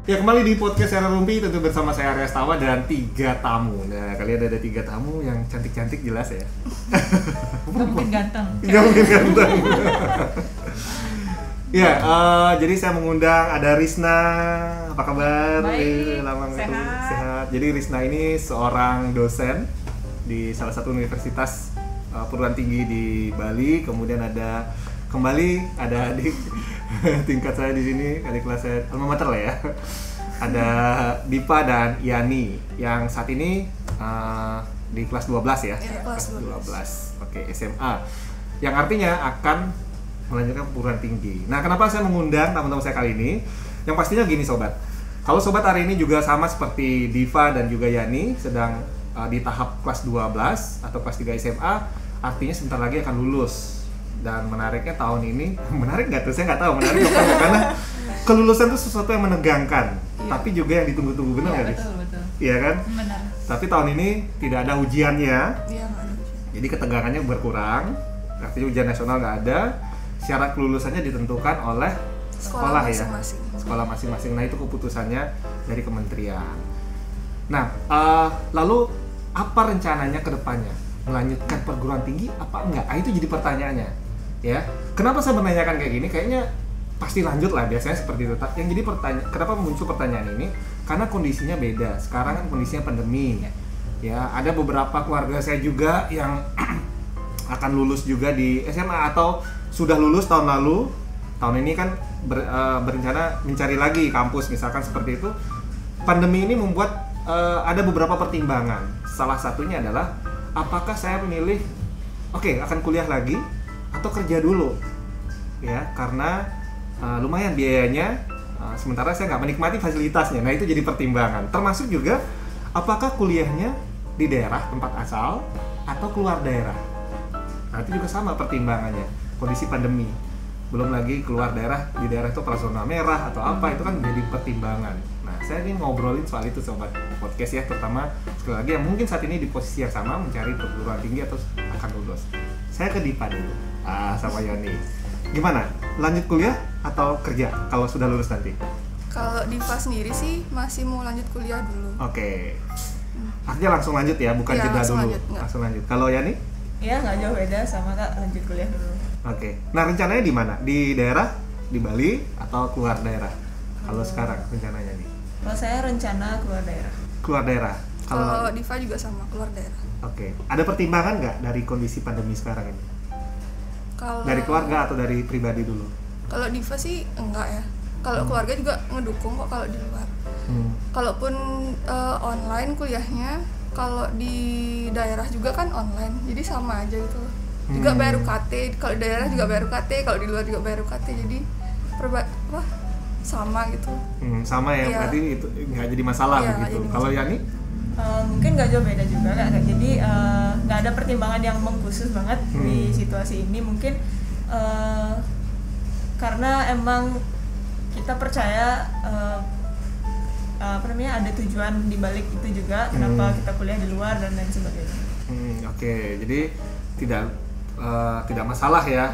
Ya, kembali di podcast Era Rumpi, tentu bersama saya Arya Stawa dan 3 tamu. Nah, kalian ada 3 tamu yang cantik-cantik jelas ya. Gak mungkin ganteng. Gak mungkin ganteng. Ya, jadi saya mengundang ada Risna. Apa kabar? Baik, Lama sehat. Jadi Risna ini seorang dosen di salah satu universitas perguruan tinggi di Bali. Kemudian ada adik tingkat saya di sini, adik kelas saya, alma mater lah ya. Ada Dipa dan Yani yang saat ini di kelas 12 ya. Kelas 12. Oke, SMA. Yang artinya akan melanjutkan perguruan tinggi. Nah, kenapa saya mengundang teman-teman saya kali ini? Yang pastinya gini sobat. Kalau sobat hari ini juga sama seperti Diva dan juga Yani sedang di tahap kelas 12 atau kelas 3 SMA, artinya sebentar lagi akan lulus. Dan menariknya tahun ini, menarik nggak tuh? Saya nggak tahu menarik apa enggak, karena kelulusan itu sesuatu yang menegangkan, tapi juga yang ditunggu-tunggu, benar nggak? Betul. Iya kan? Benar. Tapi tahun ini tidak ada ujiannya, Iya, nggak ada. jadi ketegangannya berkurang, artinya ujian nasional nggak ada, syarat kelulusannya ditentukan oleh sekolah ya, masing-masing. sekolah masing-masing. Nah, itu keputusannya dari kementerian. Nah, lalu apa rencananya ke depannya? Melanjutkan perguruan tinggi apa enggak? Itu jadi pertanyaannya. Ya, kenapa saya menanyakan kayak gini? Kayaknya pasti lanjut lah, biasanya seperti itu. Yang jadi kenapa muncul pertanyaan ini? Karena kondisinya beda. Sekarang kan kondisinya pandemi. Ya, ada beberapa keluarga saya juga yang akan lulus juga di SMA atau sudah lulus tahun lalu. Tahun ini kan berencana mencari lagi kampus, misalkan seperti itu. Pandemi ini membuat ada beberapa pertimbangan. Salah satunya adalah apakah saya memilih akan kuliah lagi atau kerja dulu, ya, karena lumayan biayanya, sementara saya nggak menikmati fasilitasnya. Nah, itu jadi pertimbangan. Termasuk juga apakah kuliahnya di daerah tempat asal atau keluar daerah. Nah, itu juga sama pertimbangannya. Kondisi pandemi, belum lagi keluar daerah, di daerah itu zona merah atau apa, itu kan jadi pertimbangan. Nah, saya ingin ngobrolin soal itu sobat podcast ya, terutama sekali lagi yang mungkin saat ini di posisi yang sama mencari perguruan tinggi atau akan lulus. Saya ke Dipa dulu, sama Yani. Gimana? Lanjut kuliah atau kerja kalau sudah lulus nanti? Kalau Diva sendiri sih masih mau lanjut kuliah dulu. Oke. Artinya langsung lanjut ya, bukan Iya, jeda langsung dulu. lanjut, enggak. Langsung lanjut. Kalau Yani? Iya, nggak jauh beda sama Kak, lanjut kuliah dulu. Oke. Nah, rencananya di mana? Di daerah, di Bali atau keluar daerah? Kalau sekarang rencananya nih? Kalau saya rencana keluar daerah. Keluar daerah. Kalau Diva juga sama, keluar daerah. Oke. Ada pertimbangan nggak dari kondisi pandemi sekarang ini? Kalau Dari keluarga atau dari pribadi dulu? Kalau Diva sih enggak ya. Kalau keluarga juga ngedukung kok kalau di luar. Kalaupun online kuliahnya, kalau di daerah juga kan online, jadi sama aja gitu. Juga bayar UKT, kalau di daerah juga bayar UKT, kalau di luar juga bayar UKT, jadi sama gitu. Sama ya, Iya. berarti itu nggak jadi masalah Iya, nggak begitu. jadi Kalau Yani? Mungkin nggak jauh beda juga Kak. Jadi nggak ada pertimbangan yang mengkhusus banget di situasi ini. Mungkin karena emang kita percaya ada tujuan di balik itu juga, kenapa kita kuliah di luar dan lain sebagainya. Oke, jadi tidak masalah ya,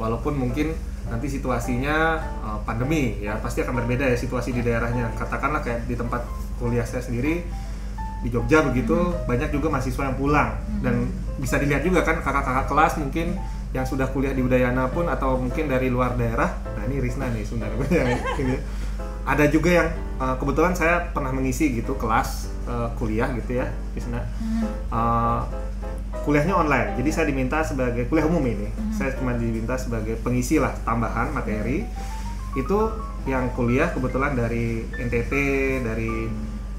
walaupun mungkin nanti situasinya pandemi ya, pasti akan berbeda ya situasi di daerahnya. Katakanlah kayak di tempat kuliah saya sendiri di Jogja begitu, banyak juga mahasiswa yang pulang, dan bisa dilihat juga kan kakak-kakak kelas mungkin yang sudah kuliah di Udayana pun, atau mungkin dari luar daerah. Nah, ini Risna nih sebenarnya yang ini. Ada juga yang kebetulan saya pernah mengisi gitu kelas kuliah gitu ya, Risna. Kuliahnya online, jadi saya diminta sebagai kuliah umum ini, saya cuma diminta sebagai pengisi lah, tambahan materi. Itu yang kuliah kebetulan dari NTT,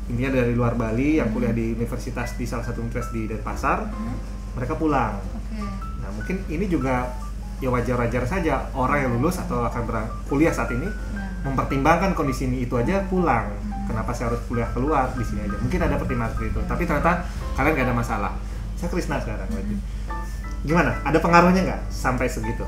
intinya dari luar Bali, yang kuliah di universitas, di salah satu universitas di Denpasar, mereka pulang. Nah, mungkin ini juga ya wajar-wajar saja orang yang lulus atau akan kuliah saat ini mempertimbangkan kondisi ini, itu aja pulang. Kenapa saya harus kuliah keluar, di sini aja? Mungkin ada pertimbangan seperti itu, tapi ternyata kalian gak ada masalah. Saya Krisna sekarang lagi. Gimana? Ada pengaruhnya nggak sampai segitu?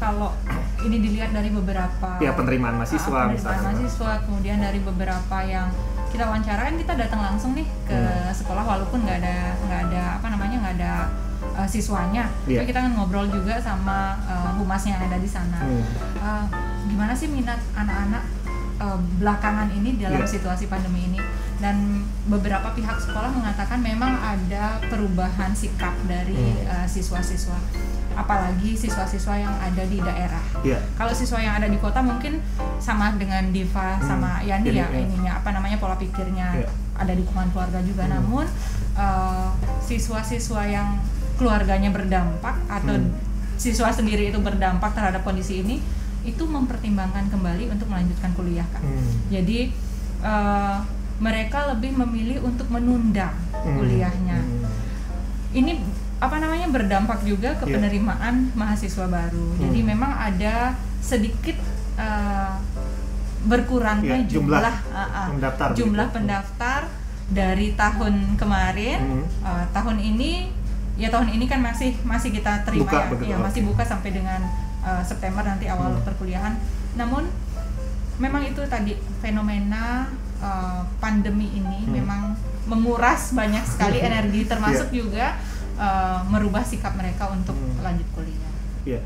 Kalau ini dilihat dari beberapa penerimaan mahasiswa misalnya. Kemudian dari beberapa yang kita wawancarain, kita datang langsung nih ke sekolah walaupun nggak ada siswanya. Yeah. Tapi kita kan ngobrol juga sama humasnya yang ada di sana. Gimana sih minat anak-anak belakangan ini dalam Yeah. situasi pandemi ini, dan beberapa pihak sekolah mengatakan memang ada perubahan sikap dari siswa-siswa, apalagi siswa-siswa yang ada di daerah. Iya. Kalau siswa yang ada di kota mungkin sama dengan Diva sama Yani ya, ininya apa namanya, pola pikirnya ada dukungan keluarga juga. Namun siswa-siswa yang keluarganya berdampak atau siswa sendiri itu berdampak terhadap kondisi ini, itu mempertimbangkan kembali untuk melanjutkan kuliah, Kak. Jadi mereka lebih memilih untuk menunda kuliahnya. Ini apa namanya, berdampak juga ke penerimaan mahasiswa baru. Jadi memang ada sedikit berkurangnya jumlah pendaftar dari tahun kemarin. Tahun ini kan masih kita terima masih buka sampai dengan September nanti awal perkuliahan. Namun memang itu tadi fenomena pandemi ini memang menguras banyak sekali energi, termasuk juga merubah sikap mereka untuk lanjut kuliah. Iya.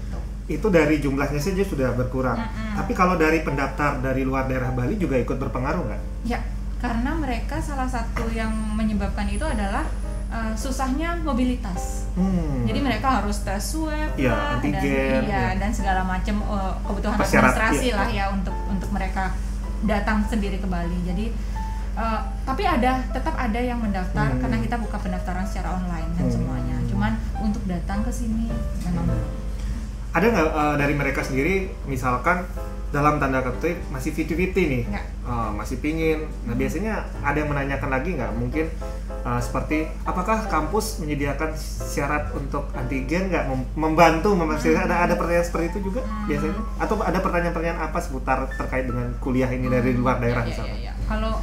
Itu dari jumlahnya saja sudah berkurang. Tapi kalau dari pendaftar dari luar daerah Bali juga ikut berpengaruh nggak? Ya, karena mereka salah satu yang menyebabkan itu adalah susahnya mobilitas. Jadi mereka harus tes swab antigen, dan segala macam kebutuhan administrasi lah ya untuk mereka datang sendiri ke Bali. Jadi tapi tetap ada yang mendaftar karena kita buka pendaftaran secara online dan semuanya. Cuman untuk datang ke sini memang ada nggak dari mereka sendiri, misalkan dalam tanda kutip masih 50-50 nih, masih pingin. Nah biasanya ada yang menanyakan lagi nggak, mungkin seperti apakah kampus menyediakan syarat untuk antigen nggak, membantu memastikan, ada pertanyaan seperti itu juga biasanya, atau ada pertanyaan-pertanyaan apa seputar terkait dengan kuliah ini dari luar daerah misalnya? Kalau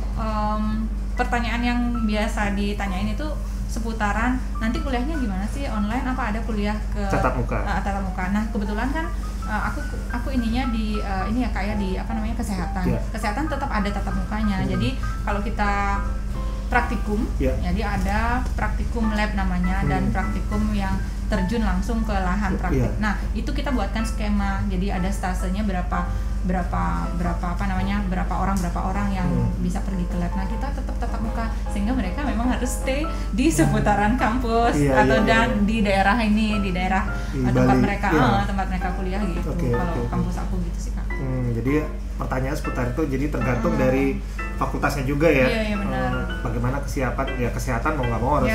pertanyaan yang biasa ditanyain itu seputaran nanti kuliahnya gimana sih, online apa ada kuliah ke tatap muka? Tatap muka. Nah kebetulan kan aku ininya di ini ya kayak di apa namanya, kesehatan. Kesehatan tetap ada tatap mukanya. Jadi kalau kita praktikum, jadi ada praktikum lab namanya dan praktikum yang terjun langsung ke lahan praktik. Nah itu kita buatkan skema. Jadi ada stasenya berapa orang yang bisa pergi ke lab. Nah kita tetap tatap muka sehingga mereka memang harus stay di seputaran kampus dan di daerah ini, di daerah tempat Bali. Tempat mereka kuliah gitu. Kalau kampus aku gitu sih, Kak. Jadi pertanyaan seputar itu jadi tergantung dari fakultasnya juga ya. Iya benar. Bagaimana kesiapan kesehatan mau nggak mau harus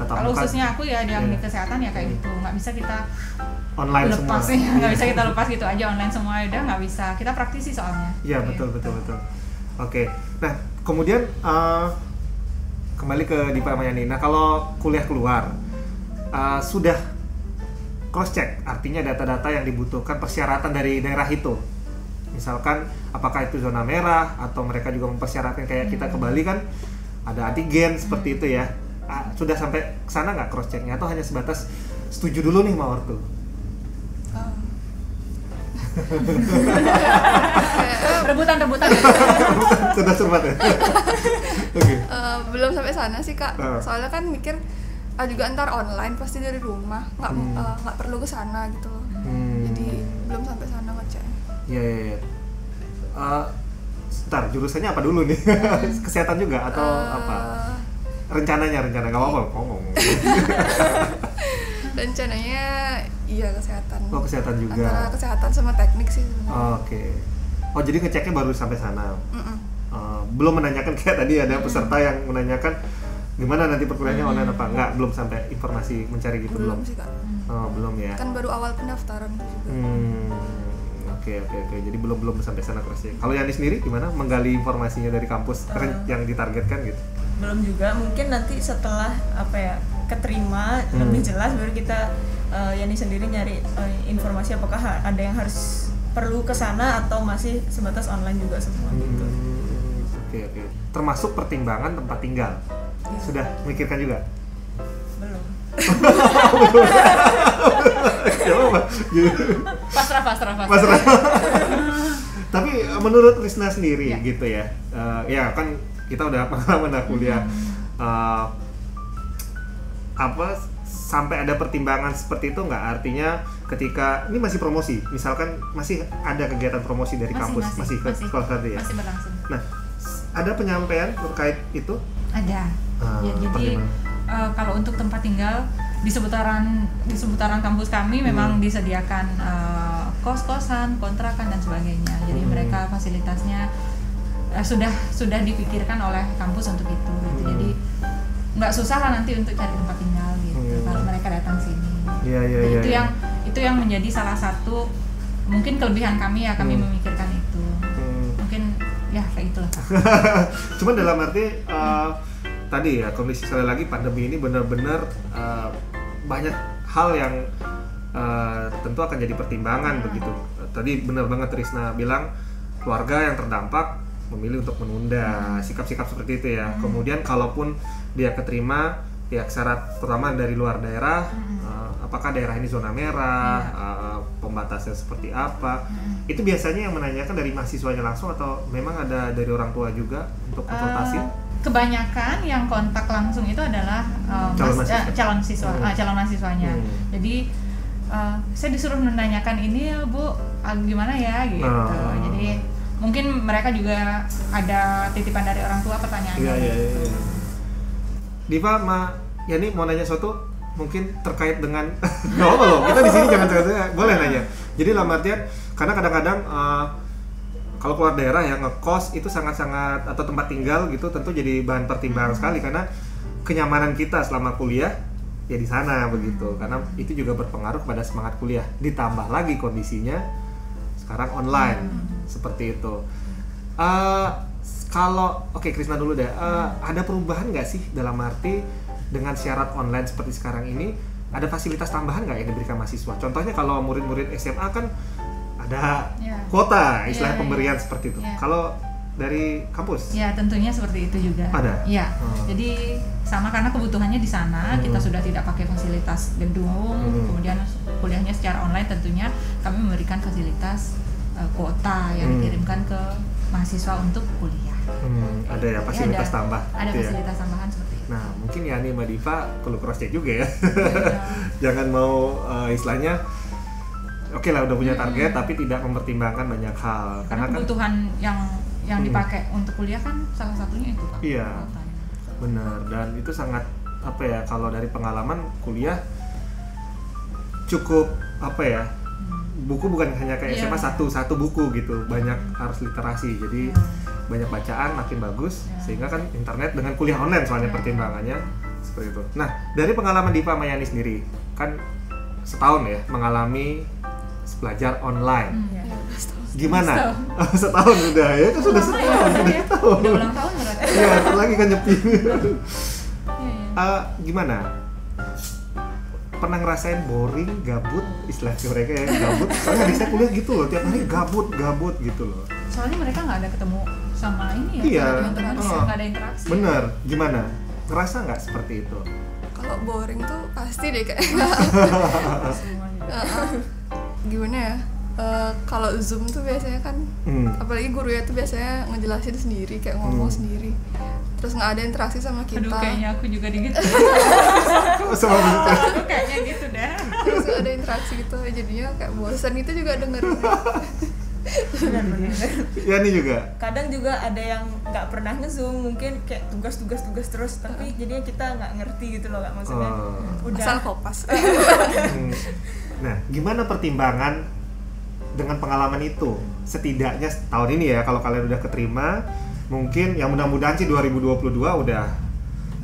tatap muka. Kalau khususnya aku yang di kesehatan ya kayak gitu, nggak bisa kita online lepas semua. Nggak bisa kita lepas gitu aja online semua, udah nggak bisa. Kita praktisi soalnya. Iya betul. Oke. Nah kemudian kembali ke Diva Mayani. Nah kalau kuliah keluar sudah cross check, artinya data-data yang dibutuhkan persyaratan dari daerah itu. Misalkan apakah itu zona merah atau mereka juga mempersyaratkan kayak kita ke Bali kan ada antigen seperti itu ya. Sudah sampai ke sana nggak cross checknya, atau hanya sebatas setuju dulu nih sama ortu? Rebutan Sudah sempat ya? Oke. Belum sampai sana sih, Kak. Soalnya kan mikir juga ntar online pasti dari rumah, nggak perlu ke sana gitu loh. Jadi belum sampai sana ngecek. Iya. Sebentar, jurusannya apa dulu nih? Kesehatan juga atau apa? Rencananya nggak apa-apa ngomong. Rencananya kesehatan. Oh, kesehatan juga. Antara kesehatan sama teknik sih sebenarnya. Oke. Oh, jadi ngeceknya baru sampai sana. Belum menanyakan kayak tadi ada peserta yang menanyakan gimana nanti perkuliahannya online apa enggak, belum sampai informasi mencari gitu belum. Sih, Kak. Belum ya. Kan baru awal pendaftaran juga. Oke. Jadi belum sampai sana terus ya. Kalau Yani sendiri gimana menggali informasinya dari kampus yang ditargetkan gitu? Belum juga, mungkin nanti setelah keterima lebih jelas baru kita Yani sendiri nyari informasi apakah ada yang harus perlu ke sana atau masih sebatas online juga semua gitu. Oke. Termasuk pertimbangan tempat tinggal. Sudah memikirkan juga? Belum. Pasrah. Tapi menurut Risna sendiri gitu ya, ya kan kita udah pengalaman kuliah, sampai ada pertimbangan seperti itu nggak? Artinya ketika ini masih promosi, misalkan masih ada kegiatan promosi dari kampus, masih sekolah tadi ya? Masih berlangsung. Nah, ada penyampaian terkait itu? Ada. Ya, jadi kalau untuk tempat tinggal di seputaran kampus kami memang disediakan kos-kosan, kontrakan dan sebagainya. Jadi mereka fasilitasnya sudah dipikirkan oleh kampus untuk itu. Gitu. Jadi nggak susah lah nanti untuk cari tempat tinggal gitu kalau mereka datang sini. Itu yang menjadi salah satu mungkin kelebihan kami ya, kami memikirkan itu. Mungkin ya kayak itulah. Cuman dalam arti tadi ya, kondisi sekali lagi pandemi ini benar-benar banyak hal yang tentu akan jadi pertimbangan begitu. Tadi benar banget Trisna bilang keluarga yang terdampak memilih untuk menunda, sikap-sikap seperti itu ya. Kemudian kalaupun dia keterima, ya syarat pertama dari luar daerah, apakah daerah ini zona merah, pembatasnya seperti apa. Itu biasanya yang menanyakan dari mahasiswanya langsung atau memang ada dari orang tua juga untuk konsultasi? Kebanyakan yang kontak langsung itu adalah calon mahasiswanya. Jadi saya disuruh menanyakan ini ya Bu, gimana ya gitu. Jadi mungkin mereka juga ada titipan dari orang tua pertanyaannya. Iya. Diva, Yani mau nanya sesuatu mungkin terkait dengan nggak apa loh, kita di sini jangan boleh nanya. Jadi dalam artian karena kadang-kadang kalau keluar daerah yang ngekos itu sangat-sangat atau tempat tinggal gitu tentu jadi bahan pertimbangan sekali karena kenyamanan kita selama kuliah ya di sana begitu, karena itu juga berpengaruh pada semangat kuliah. Ditambah lagi kondisinya sekarang online seperti itu. Kalau Krisna dulu deh, ada perubahan nggak sih dalam arti dengan syarat online seperti sekarang ini, ada fasilitas tambahan nggak yang diberikan mahasiswa? Contohnya kalau murid-murid SMA kan ada kuota, istilah pemberian seperti itu. Kalau dari kampus? Ya tentunya seperti itu juga. Ada? Ya, jadi sama karena kebutuhannya di sana, kita sudah tidak pakai fasilitas gedung, kemudian kuliahnya secara online tentunya kami memberikan fasilitas kuota yang dikirimkan ke mahasiswa untuk kuliah. Ada ya fasilitas tambah? Ada fasilitas tambahan seperti itu. Nah mungkin Yani Mbak Diva perlu cross check juga ya. Jangan mau istilahnya oke lah udah punya target tapi tidak mempertimbangkan banyak hal karena kebutuhan yang dipakai untuk kuliah kan salah satunya itu Pak. Iya, benar. Dan itu sangat kalau dari pengalaman kuliah cukup buku bukan hanya kayak SMA satu buku gitu, banyak harus literasi, jadi banyak bacaan makin bagus, sehingga kan internet dengan kuliah online soalnya pertimbangannya seperti itu. Nah dari pengalaman Diva sama Yani sendiri kan setahun ya mengalami belajar online. Gimana? Setahun udah ya, kan sudah setahun. Udah ulang tahun berarti. Iya, lagi kan nyepi. Gimana? Pernah ngerasain boring, gabut, istilah mereka ya, gabut. Soalnya di saya kuliah gitu loh, tiap hari gabut gitu loh. Soalnya mereka nggak ada ketemu sama ini ya, teman-teman, nggak ada interaksi. Bener, gimana? Ngerasa nggak seperti itu? Kalau boring tuh pasti deh kayak gimana ya? Kalau Zoom tuh biasanya kan, apalagi gurunya tuh biasanya ngejelasin sendiri, kayak ngomong sendiri. Terus nggak ada interaksi sama kita. Aduh, kayaknya aku juga gitu. Sama gitu. Kayaknya gitu dah. Terus nggak ada interaksi gitu, jadinya kayak bosan itu juga dengerin. Ya ini juga. Kadang juga ada yang nggak pernah nge-zoom, mungkin kayak tugas terus, tapi jadinya kita nggak ngerti gitu loh, nggak maksudnya. Udah. Asal kopas. Nah, gimana pertimbangan dengan pengalaman itu? Setidaknya tahun ini ya, kalau kalian udah keterima, mungkin ya mudah-mudahan sih 2022 udah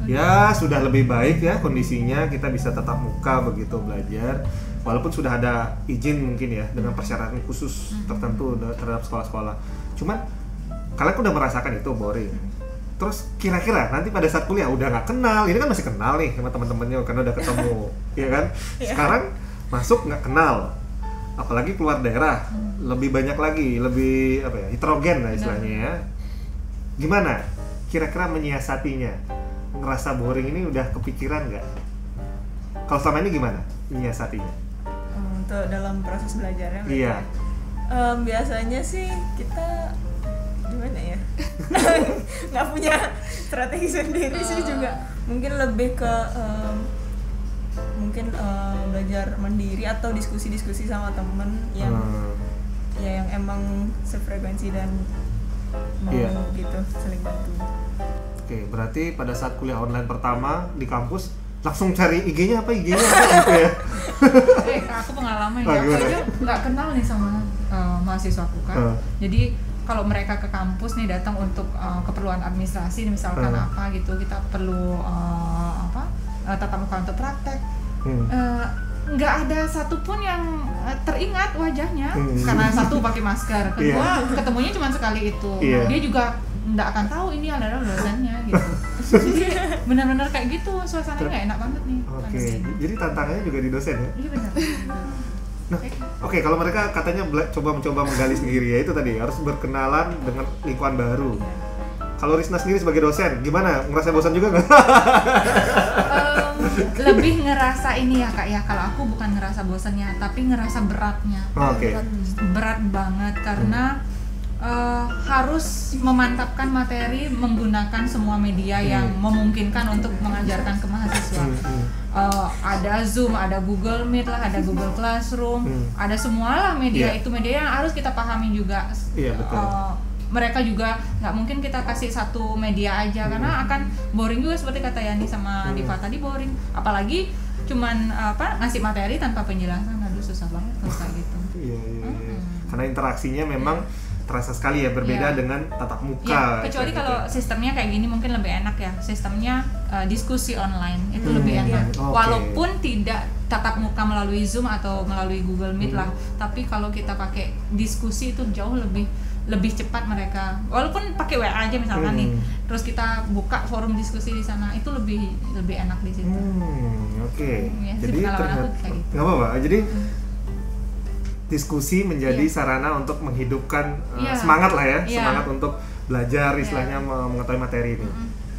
ya sudah lebih baik ya kondisinya, kita bisa tatap muka begitu belajar, walaupun sudah ada izin mungkin ya dengan persyaratan khusus tertentu terhadap sekolah-sekolah. Cuman kalian udah merasakan itu boring. Terus kira-kira nanti pada saat kuliah udah nggak kenal, ini kan masih kenal nih sama teman-temannya karena udah ketemu, ya kan? Sekarang masuk nggak kenal, apalagi keluar daerah, lebih banyak lagi, lebih heterogen lah istilahnya ya. Gimana kira-kira menyiasatinya? Ngerasa boring ini udah kepikiran nggak? Kalau selama ini gimana menyiasatinya? Untuk dalam proses belajarnya? Iya. Biasanya sih kita gimana ya? Nggak punya strategi sendiri sih juga. Mungkin lebih ke mungkin belajar mandiri atau diskusi-diskusi sama temen yang ya yang emang sefrekuensi dan mau gitu saling bantu. Oke, berarti pada saat kuliah online pertama di kampus langsung cari IG-nya apa gitu ya? Aku pengalaman ya, aku aja nggak kenal nih sama mahasiswaku kan. Jadi kalau mereka ke kampus nih datang untuk keperluan administrasi misalkan apa gitu, kita perlu tatap muka untuk praktek, nggak ada satupun yang teringat wajahnya karena satu pakai masker, kedua ketemunya cuma sekali itu, dia juga nggak akan tahu ini adalah dosennya gitu. Jadi benar-benar kayak gitu, suasananya nggak enak banget nih. Oke, jadi tantangannya juga di dosen ya? Iya benar. Nah, oke, kalau mereka katanya mencoba menggali sendiri, ya itu tadi harus berkenalan dengan lingkungan baru. Kalau Risna sendiri sebagai dosen, gimana? Ngerasa bosan juga nggak? Lebih ngerasa ini ya Kak ya, kalau aku bukan ngerasa bosannya, tapi ngerasa beratnya. Berat banget karena harus memantapkan materi menggunakan semua media yang memungkinkan untuk mengajarkan ke mahasiswa. Ada Zoom, ada Google Meet lah, ada Google Classroom, ada semua lah media itu media yang harus kita pahami juga. Mereka juga nggak mungkin kita kasih satu media aja karena akan boring juga seperti kata Yani sama Diva tadi, boring. Apalagi cuman ngasih materi tanpa penjelasan, aduh susah banget kalau kayak gitu. Karena interaksinya memang terasa sekali ya, berbeda dengan tatap muka. Kecuali kalau sistemnya kayak gini mungkin lebih enak ya, sistemnya diskusi online itu lebih enak. Walaupun tidak tatap muka melalui Zoom atau melalui Google Meet lah, tapi kalau kita pakai diskusi itu jauh lebih cepat mereka. Walaupun pakai WA aja misalkan nih, terus kita buka forum diskusi di sana, itu lebih enak di situ. Jadi ternyata nggak apa-apa. Jadi diskusi menjadi sarana untuk menghidupkan semangat lah ya, semangat untuk belajar istilahnya mengetahui materi ini.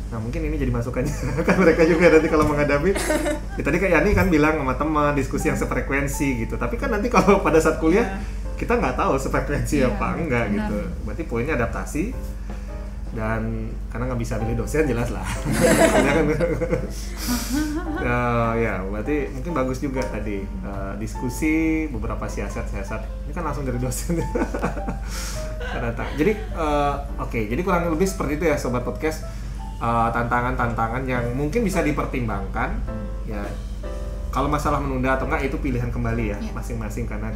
Nah mungkin ini jadi masukannya kan mereka juga nanti kalau menghadapi tadi kayak Yani kan bilang sama teman diskusi yang sefrekuensi gitu, tapi kan nanti kalau pada saat kuliah kita nggak tahu sefrekuensi apa enggak gitu. Berarti poinnya adaptasi, dan karena nggak bisa milih dosen jelas lah. Ya berarti mungkin bagus juga tadi diskusi beberapa siasat ini kan langsung dari dosen. Jadi jadi kurang lebih seperti itu ya sobat podcast, tantangan-tantangan yang mungkin bisa dipertimbangkan ya. Kalau masalah menunda atau enggak itu pilihan kembali ya masing-masing, karena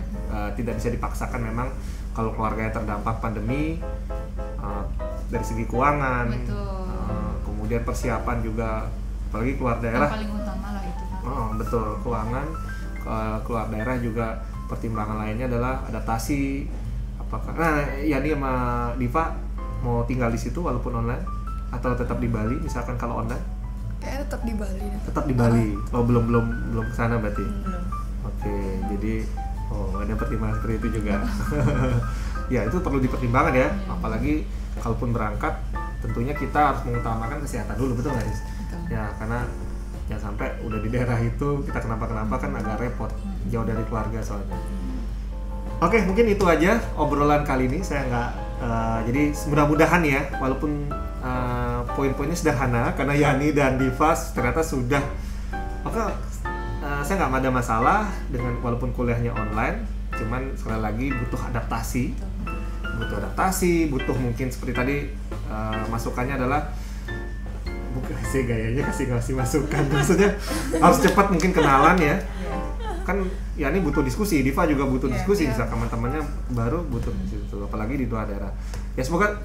tidak bisa dipaksakan. Memang kalau keluarganya terdampak pandemi dari segi keuangan, kemudian persiapan juga, apalagi keluar daerah yang paling utama lah itu. Betul, keuangan, keluar daerah juga pertimbangan lainnya adalah adaptasi. Apakah Yani sama Diva mau tinggal di situ walaupun online atau tetap di Bali misalkan kalau online? Kayaknya tetap di Bali. Tetap di Bali. Belum kesana berarti. Oke, jadi ada pertimbangan seperti itu juga. Ya itu perlu dipertimbangkan ya, apalagi kalaupun berangkat tentunya kita harus mengutamakan kesehatan dulu, betul nggak Riz? Ya karena jangan sampai udah di daerah itu kita kenapa kan agak repot, jauh dari keluarga soalnya. Oke, mungkin itu aja obrolan kali ini. Saya nggak jadi mudah-mudahan ya, walaupun poin-poinnya sederhana karena Yani dan Diva ternyata sudah, maka saya nggak ada masalah dengan walaupun kuliahnya online, cuman sekali lagi butuh adaptasi, butuh mungkin seperti tadi masukannya adalah bukan sih gayanya kasih masukan, maksudnya harus cepat mungkin kenalan ya. Kan Yani butuh diskusi, Diva juga butuh diskusi, bisa teman-temannya baru butuh situ, apalagi di dua daerah. Ya semoga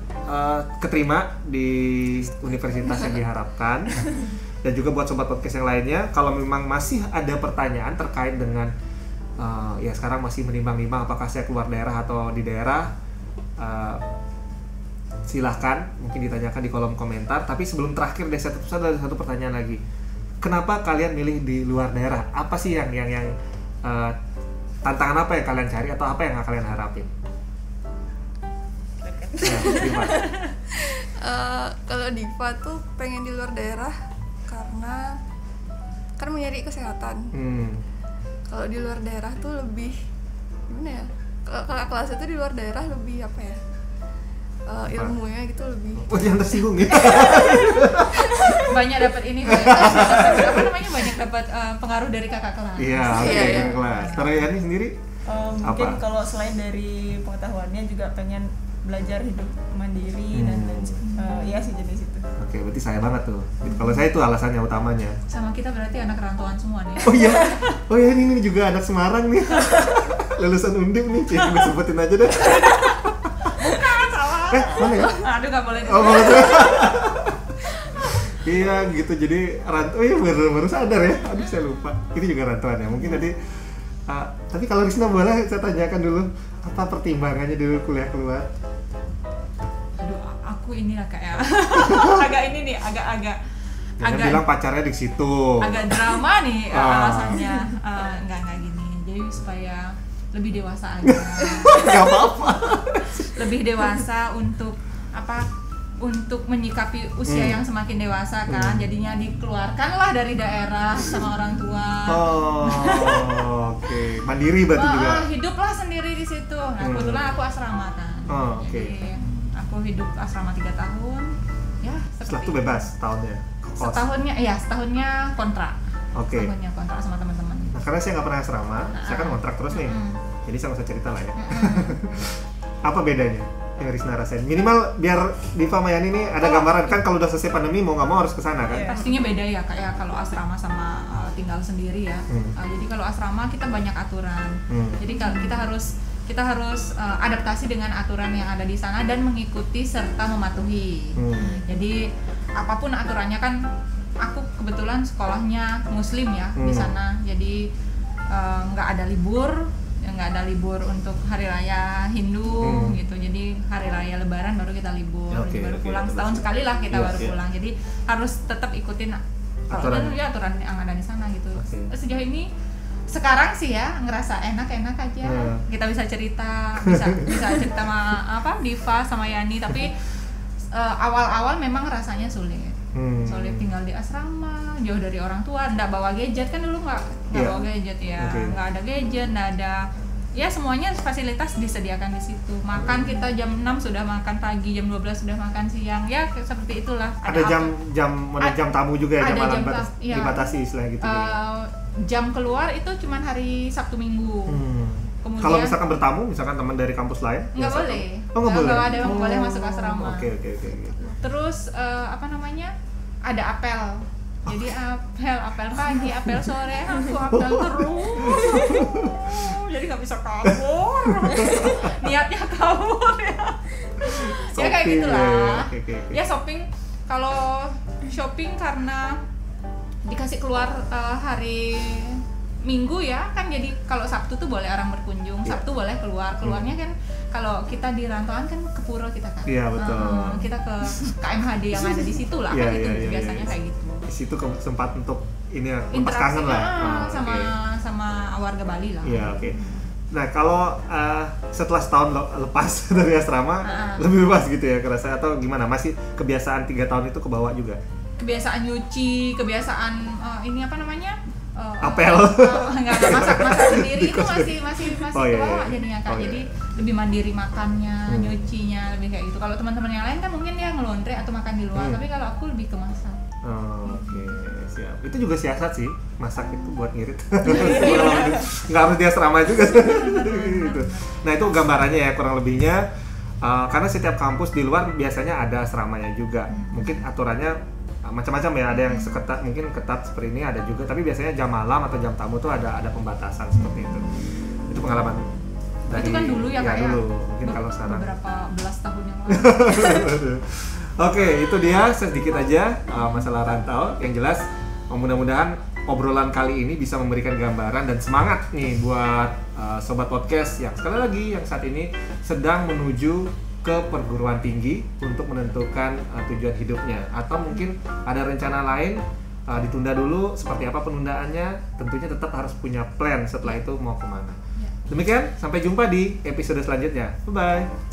keterima di universitas yang diharapkan. Dan juga buat sobat podcast yang lainnya, kalau memang masih ada pertanyaan terkait dengan ya sekarang masih menimbang-nimbang apakah saya keluar daerah atau di daerah, silahkan mungkin ditanyakan di kolom komentar. Tapi sebelum terakhir ada satu pertanyaan lagi. Kenapa kalian milih di luar daerah? Apa sih yang tantangan apa yang kalian cari atau apa yang kalian harapin? Kalau Diva tuh pengen di luar daerah karena kan mencari kesehatan. Kalau di luar daerah tuh lebih gimana ya? Kalau kakak kelas itu di luar daerah lebih apa ya? ilmunya gitu lebih. Oh, jangan tersinggung ya. Banyak dapat ini, apa namanya, banyak dapat pengaruh dari kakak kelas. Iya, oke, kakak kelas. Terus Yani sendiri? Mungkin kalau selain dari pengetahuannya juga pengen belajar hidup mandiri dan iya sih jadi situ. Oke, berarti saya banget tuh. Kalau saya itu alasannya utamanya. Sama kita berarti anak rantauan semua nih. Oh iya, ini juga anak Semarang nih. Lulusan Undip nih, gue sebutin aja deh. Bukan, salah. Mana ya? Aduh, nggak boleh. Oh, boleh. Iya gitu, jadi rantau. Oh iya, baru sadar ya. Aduh, saya lupa. Ini juga rantauan ya. Mungkin tadi tapi kalau Risna boleh saya tanyakan dulu apa pertimbangannya dulu kuliah keluar? Aduh, aku inilah kayak agak ini nih, agak bilang pacarnya di situ. Agak drama nih alasannya. Enggak gini. Jadi supaya lebih dewasa aja. Enggak apa-apa. Lebih dewasa untuk untuk menyikapi usia yang semakin dewasa kan, jadinya dikeluarkanlah dari daerah sama orang tua. Oke. Mandiri berarti juga. Hiduplah sendiri di situ. Nah, kebetulan aku asrama kan. Jadi aku hidup asrama 3 tahun. Ya, setelah itu bebas tahunnya. Setahunnya kontrak. Oke. Setahunnya kontrak sama teman-teman. Nah, karena saya nggak pernah asrama, saya kan kontrak terus nih. Jadi saya nggak usah cerita lah ya. Apa bedanya yang Risna rasain? Minimal biar Diva Mayani ini ada gambaran kan, kalau udah selesai pandemi mau nggak mau harus kesana kan? Pastinya beda ya kayak kalau asrama sama tinggal sendiri ya. Jadi kalau asrama kita banyak aturan. Jadi kita harus adaptasi dengan aturan yang ada di sana dan mengikuti serta mematuhi. Jadi apapun aturannya kan, aku kebetulan sekolahnya Muslim ya di sana. Jadi nggak ada libur untuk hari raya Hindu gitu. Jadi hari raya Lebaran baru kita libur, baru pulang setahun sekali lah kita baru pulang. Jadi harus tetap ikutin aturan yang ada di sana gitu. Sejauh ini sekarang sih ya ngerasa enak aja. Kita bisa cerita cerita sama Diva sama Yani, tapi awal-awal memang rasanya sulit. Sulit tinggal di asrama, jauh dari orang tua, nggak bawa gadget kan dulu nggak bawa gadget ya, nggak ada gadget, nggak ada ya, semuanya fasilitas disediakan di situ. Makan kita jam 6 sudah makan pagi, jam 12 sudah makan siang, ya seperti itulah. Ada jam tamu juga ya, jam malam dibatasi istilah gitu. Jam keluar itu cuma hari Sabtu Minggu. Kemudian, kalau misalkan bertamu, misalkan teman dari kampus lain, nggak boleh. Nggak boleh. Nggak ada yang boleh masuk asrama. Oke. Terus ada apel. Jadi apel pagi, apel sore, aku apel terus. Jadi nggak bisa kabur. Niatnya kabur ya. Ya kayak gitulah. Ya kalau shopping karena dikasih keluar hari Minggu ya kan, jadi kalau Sabtu tuh boleh orang berkunjung, Sabtu boleh keluarnya kan. Kalau kita di rantauan kan ke pura kita kan. Iya betul. Kita ke KMHD yang ada di situ lah kan, itu biasanya kayak gitu. Di situ sempat untuk ini lepas interaksi kangen lah. sama warga Bali lah. Iya, oke. Nah, kalau setelah setahun lepas dari asrama, lebih bebas gitu ya kerasa, atau gimana? Masih kebiasaan 3 tahun itu kebawa juga? Kebiasaan nyuci, kebiasaan ini apa namanya? Apel. Enggak masak sendiri itu masih kebawa jadinya Kak. Jadi lebih mandiri makannya, nyucinya lebih kayak gitu. Kalau teman-teman yang lain kan mungkin dia ngelondre atau makan di luar, tapi kalau aku lebih ke masak. Oke, siap. Itu juga siasat sih, masak itu buat ngirit. Nggak harus di asrama juga gitu. Nah, itu gambarannya ya kurang lebihnya. Karena setiap kampus di luar biasanya ada asramanya juga. Mungkin aturannya macam-macam ya, ada yang mungkin ketat seperti ini, ada juga, tapi biasanya jam malam atau jam tamu tuh ada pembatasan seperti itu. Itu pengalaman dari, itu kan dulu ya Kak ya? Dulu, mungkin kalau sekarang beberapa belas tahun yang lalu. Oke, itu dia sedikit aja masalah rantau. Yang jelas mudah-mudahan obrolan kali ini bisa memberikan gambaran dan semangat nih buat sobat podcast yang sekali lagi yang saat ini sedang menuju ke perguruan tinggi untuk menentukan tujuan hidupnya, atau mungkin ada rencana lain ditunda dulu, seperti apa penundaannya, tentunya tetap harus punya plan setelah itu mau kemana. Demikian, sampai jumpa di episode selanjutnya. Bye-bye.